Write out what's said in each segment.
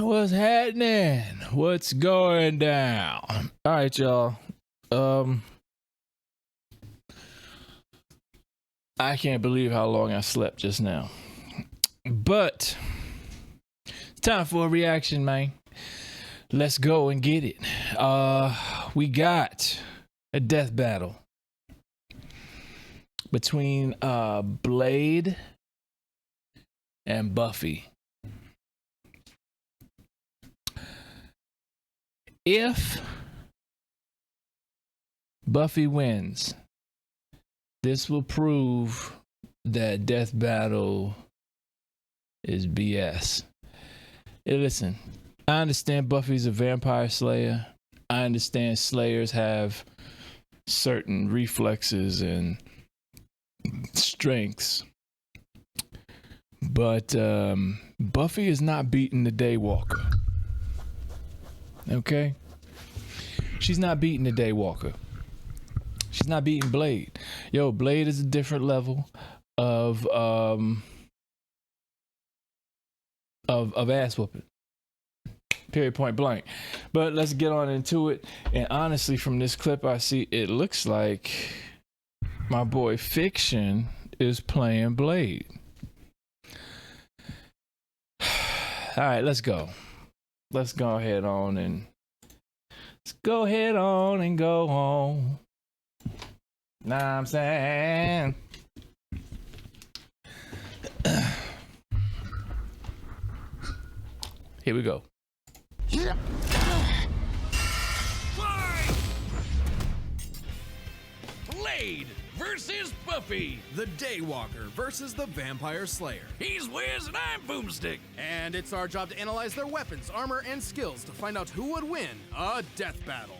What's happening? What's going down? All right, y'all. I can't believe how long I slept just now. But it's time for a reaction, man. Let's go and get it. We got a death battle between Blade and Buffy. If Buffy wins, this will prove that death battle is BS. Hey, listen, I understand Buffy's a vampire slayer. I understand slayers have certain reflexes and strengths. But Buffy is not beating the Daywalker. Okay? She's not beating the Daywalker. She's not beating Blade. Yo, Blade is a different level of ass whooping. Period, point blank. But let's get on into it. And honestly, from this clip I see, it looks like my boy Fiction is playing Blade. All right, let's go. Let's go ahead on and go home. Nah, I'm saying. Here we go. Blade versus Buffy. The Daywalker versus the Vampire Slayer. He's Wiz and I'm Boomstick. And it's our job to analyze their weapons, armor, and skills to find out who would win a death battle.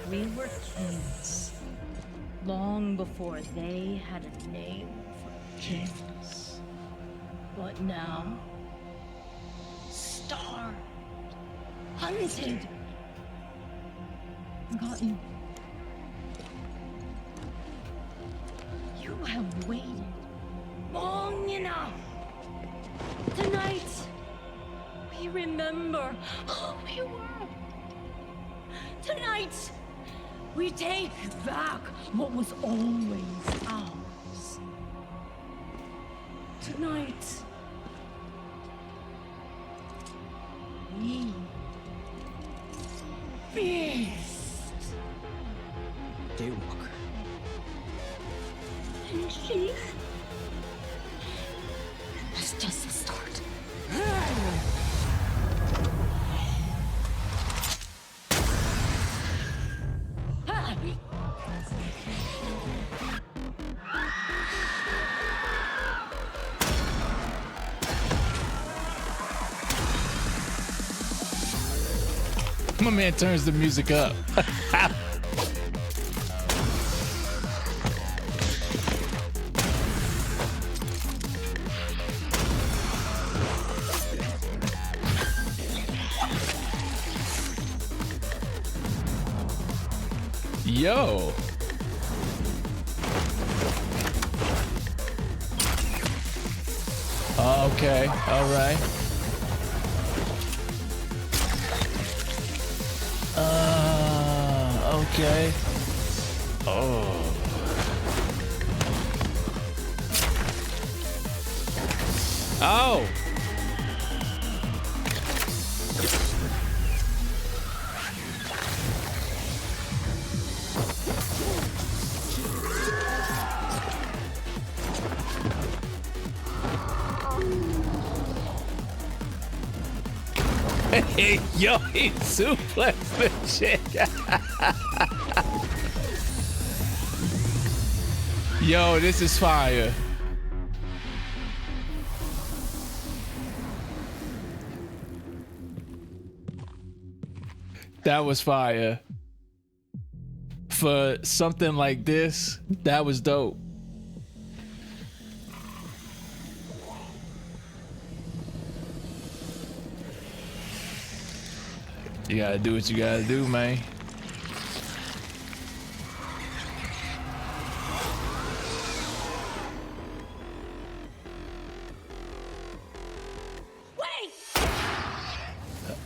We were kings, long before they had a name for kings. But now, starved, hunted, forgotten. You have waited long enough. Tonight, we remember who we were. Tonight, we take back what was always ours. Tonight, we feast. Daywalker. And she is just the start. My man turns the music up. Yo. Okay, all right. Okay. Oh. Oh. Yo, he suplexed the chick. Yo, this is fire. That was fire. For something like this, that was dope. You gotta do what you gotta do, man. Wait!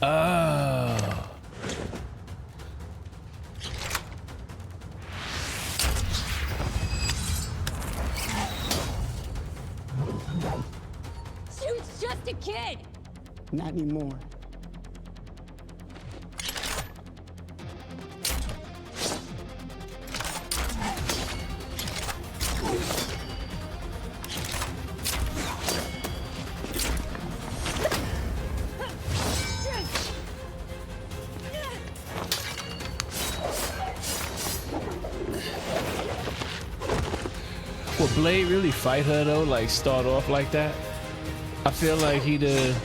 Oh. She was just a kid! Not anymore. Would Blade really fight her though? Like start off like that? I feel like he'd have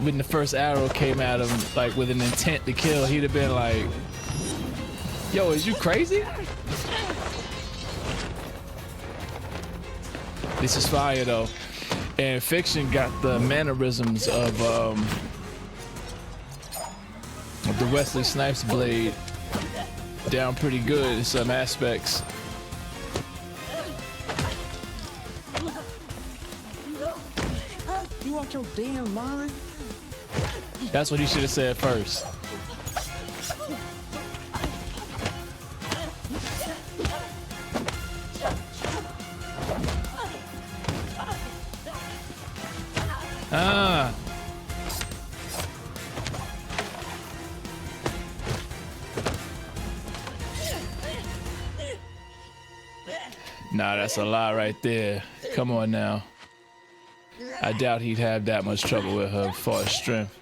when the first arrow came at him, like with an intent to kill, he'd have been like, "Yo, is you crazy?" This is fire though, and Fiction got the mannerisms of the Wesley Snipes blade down pretty good in some aspects. You out your damn mind? That's what he should have said first. Ah. Nah, that's a lie right there. Come on now. I doubt he'd have that much trouble with her as far as strength.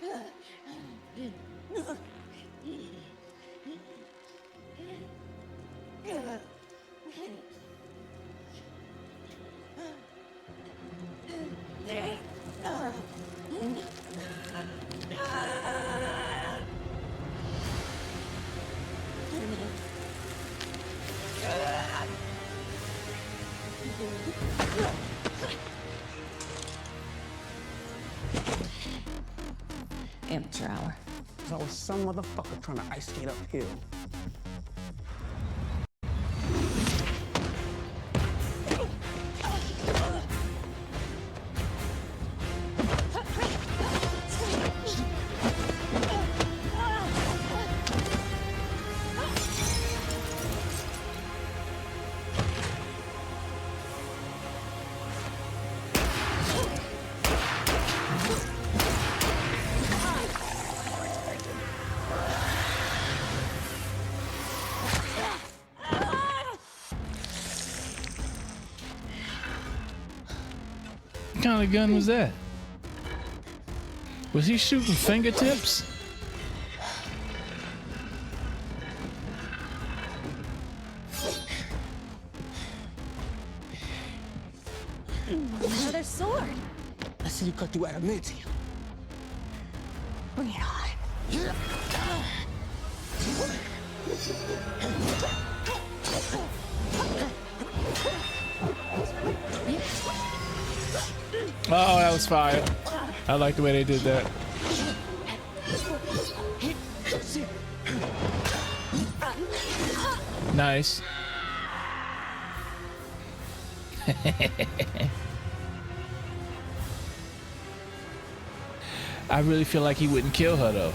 Amateur hour. There's always some motherfucker trying to ice skate uphill. What kind of gun was that? Was he shooting fingertips? Another sword. I see you cut through adamantium. Bring it on. Oh, that was fire. I like the way they did that. Nice. I really feel like he wouldn't kill her though.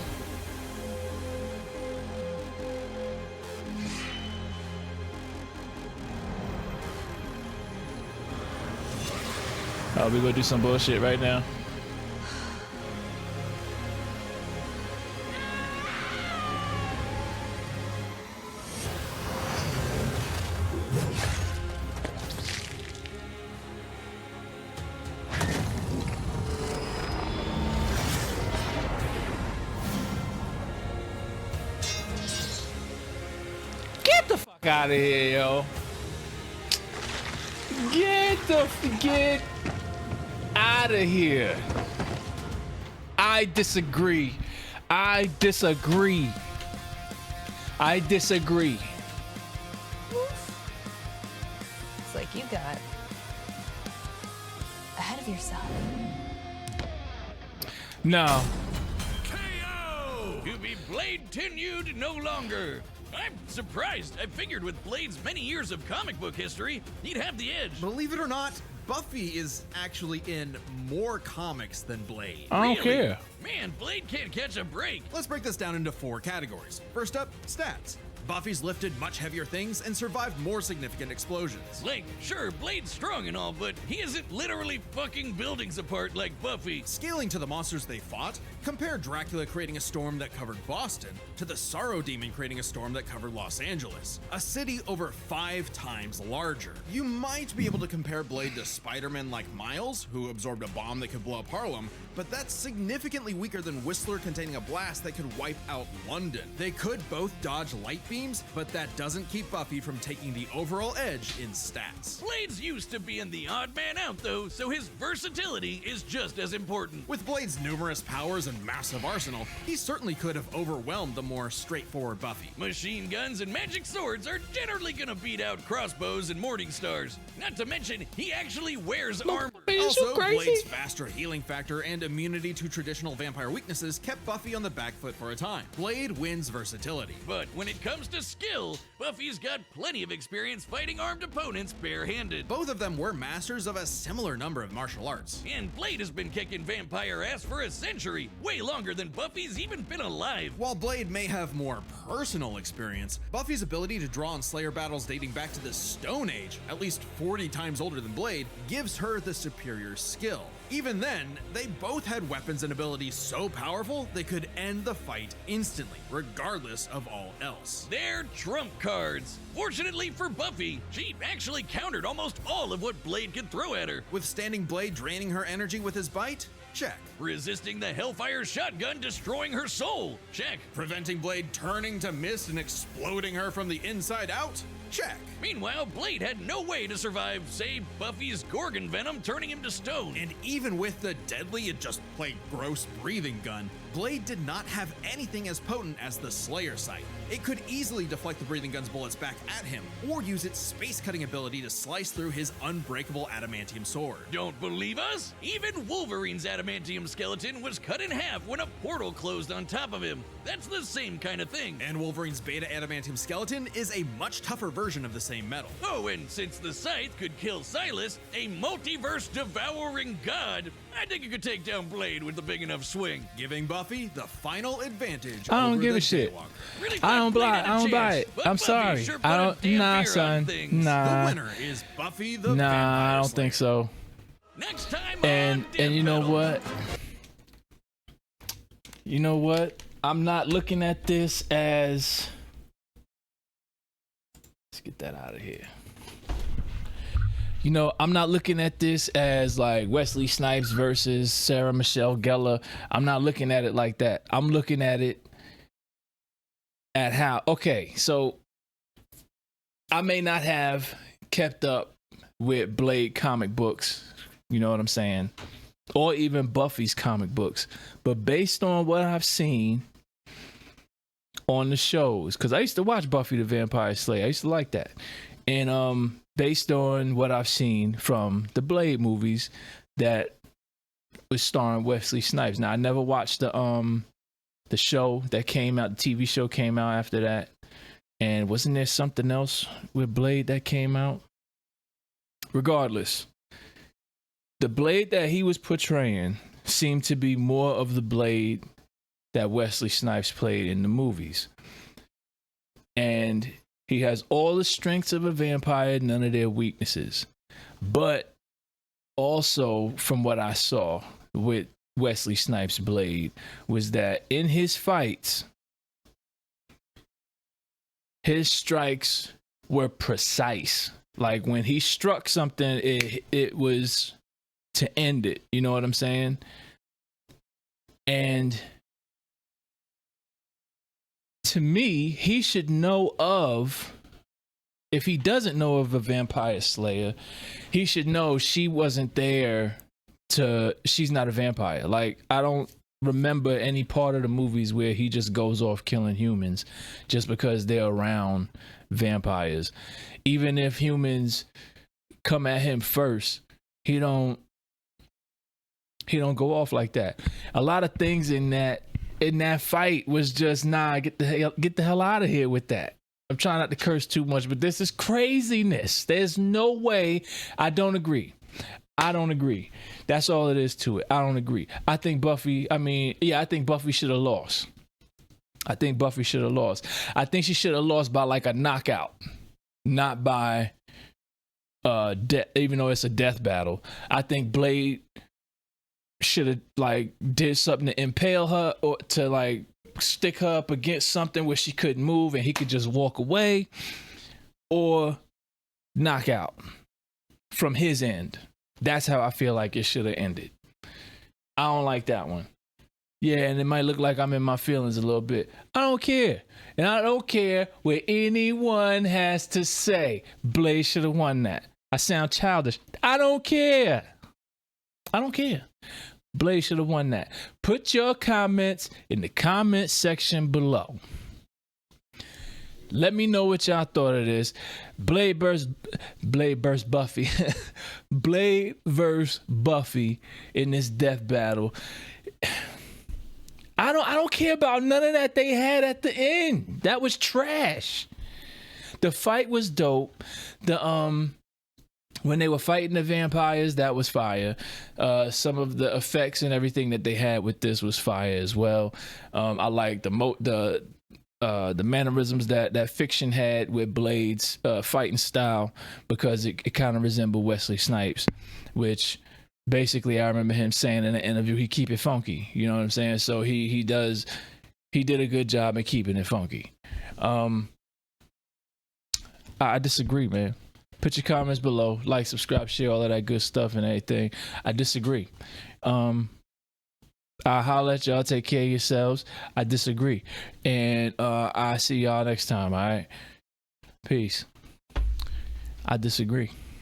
Oh, we gonna do some bullshit right now. out of here, yo. Get out of here. I disagree. Looks like you got ahead of yourself. No. KO! To be Blade tenued no longer. I'm surprised. I figured with Blade's many years of comic book history, he'd have the edge. Believe it or not, Buffy is actually in more comics than Blade. I don't care. Man, Blade can't catch a break. Let's break this down into 4 categories. First up, stats. Buffy's lifted much heavier things and survived more significant explosions. Like, sure, Blade's strong and all, but he isn't literally fucking buildings apart like Buffy. Scaling to the monsters they fought, compare Dracula creating a storm that covered Boston to the Sorrow Demon creating a storm that covered Los Angeles, a city over 5 times larger. You might be able to compare Blade to Spider-Man like Miles, who absorbed a bomb that could blow up Harlem, but that's significantly weaker than Whistler containing a blast that could wipe out London. They could both dodge light beams, but that doesn't keep Buffy from taking the overall edge in stats. Blade's used to being the odd man out though, so his versatility is just as important. With Blade's numerous powers and massive arsenal, he certainly could have overwhelmed the more straightforward Buffy. Machine guns and magic swords are generally gonna beat out crossbows and morning stars. Not to mention, he actually wears armor. Also, Blade's faster healing factor and immunity to traditional vampire weaknesses kept Buffy on the back foot for a time. Blade wins versatility. But when it comes to skill, Buffy's got plenty of experience fighting armed opponents barehanded. Both of them were masters of a similar number of martial arts. And Blade has been kicking vampire ass for a century, way longer than Buffy's even been alive. While Blade may have more personal experience, Buffy's ability to draw on Slayer battles dating back to the Stone Age, at least 40 times older than Blade, gives her the superior skill. Even then, they both had weapons and abilities so powerful they could end the fight instantly, regardless of all else. They're trump cards. Fortunately for Buffy, she actually countered almost all of what Blade could throw at her. Withstanding Blade draining her energy with his bite? Check. Resisting the Hellfire shotgun destroying her soul? Check. Preventing Blade turning to mist and exploding her from the inside out? Check. Meanwhile, Blade had no way to survive, say, Buffy's Gorgon venom turning him to stone. And even with the deadly and just plain gross breathing gun, Blade did not have anything as potent as the Slayer sight. It could easily deflect the breathing gun's bullets back at him, or use its space-cutting ability to slice through his unbreakable adamantium sword. Don't believe us? Even Wolverine's adamantium skeleton was cut in half when a portal closed on top of him. That's the same kind of thing. And Wolverine's beta adamantium skeleton is a much tougher version of the same metal. Oh, and since the Scythe could kill Silas, a multiverse-devouring god, I think you could take down Blade with a big enough swing. Giving Buffy the final advantage. I don't over give the a shit. Daywalker. Really I don't thought Blade buy. had a I don't buy chance, it. but I'm Buffy sorry. sure put I a don't. damn Nah, fear on son. things. The Nah. winner is Buffy the Nah, Vampire I don't Slayer. think so. Next time And on Death you know Metal. what? You know what? I'm not looking at this as. Let's get that out of here. You know, I'm not looking at this as like Wesley Snipes versus Sarah Michelle Gellar. I'm not looking at it like that. I'm looking at it at how, okay, so I may not have kept up with Blade comic books, you know what I'm saying? Or even Buffy's comic books. But based on what I've seen on the shows, because I used to watch Buffy the Vampire Slayer. I used to like that. And based on what I've seen from the Blade movies that was starring Wesley Snipes. Now I never watched the show that came out, the TV show came out after that. And wasn't there something else with Blade that came out? Regardless, the Blade that he was portraying seemed to be more of the Blade that Wesley Snipes played in the movies. And he has all the strengths of a vampire, none of their weaknesses. But also, from what I saw with Wesley Snipes' Blade, was that in his fights, his strikes were precise. Like when he struck something, it was to end it. You know what I'm saying? And to me, he should know of if he doesn't know of a vampire slayer, he should know she wasn't there she's not a vampire. Like, I don't remember any part of the movies where he just goes off killing humans just because they're around vampires. Even if humans come at him first, he don't go off like that. A lot of things in that fight was just, nah, get the hell out of here with that. I'm trying not to curse too much, but this is craziness. There's no way. I don't agree. That's all it is to it. I don't agree. I think Buffy should have lost. I think she should have lost by like a knockout, not by death, even though it's a death battle. I think Blade should have like did something to impale her or to like stick her up against something where she couldn't move and he could just walk away, or knockout from his end. That's how I feel like it should have ended. I don't like that one. Yeah, and it might look like I'm in my feelings a little bit. I don't care. And I don't care what anyone has to say. Blade should have won that. I sound childish. I don't care. Blade should have won that. Put your comments in the comment section below. Let me know what y'all thought of this. Blade versus Buffy. Blade versus Buffy in this death battle. I don't care about none of that they had at the end. That was trash. The fight was dope. When they were fighting the vampires, that was fire. Some of the effects and everything that they had with this was fire as well. I like the mannerisms that Fiction had with Blade's fighting style, because it kind of resembled Wesley Snipes, which basically I remember him saying in an interview, he keep it funky. You know what I'm saying? So he did a good job in keeping it funky. I disagree, man. Put your comments below, like, subscribe, share, all of that good stuff and everything. I disagree. I'll holler at y'all. Take care of yourselves. I disagree. And I see y'all next time, all right? Peace. I disagree.